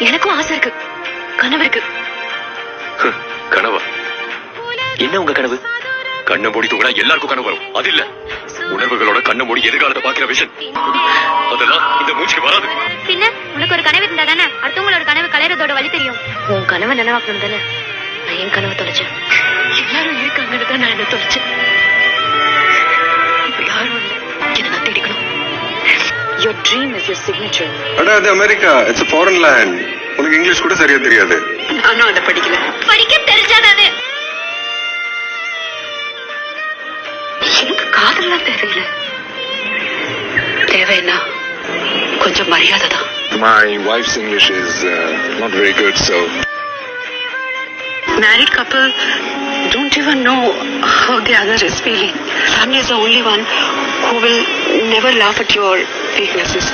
எனக்கும் ஆசை இருக்கு, கனவு இருக்கு. கனவா? என்ன உங்க கனவு? கண்ணை மூடி தூங்கினா எல்லாருக்கும் கனவு வரும். அது இல்ல, உணர்வுகளோட கண்ணை மூடி எதிர்காலத்தை பாக்குற விஷன். அதெல்லாம் இந்த மூச்சுக்கு வராது. பின்ன உனக்கு ஒரு கனவு இருந்தா தானே அடுத்தவங்களோட கனவு கலையறதோட வழி தெரியும். உன் கனவை நினைவாக்கணும் தானே நான் என் கனவை தொலைச்சேன். எல்லாரும் இருக்காங்கன்னு தான் நான் என்ன தொலைச்சேன். இப்ப யாரும் இல்லை, என்ன நான் தேடிக்கணும். Your dream is your signature. அடா, அது America. It's a foreign land. உனக்கு இங்கிலீஷ் கூட சரியா தெரியாது. நானும் அதை படிக்கல. படிக்க தெரிஞ்சாதானே. எனக்கு காதல்லாம் தேவையில்லை. தேவைன்னா கொஞ்சம் மரியாதை தான். My wife's English is not very good, so Married couple don't even know how the other is feeling. Family is the only one who will never laugh at your weaknesses.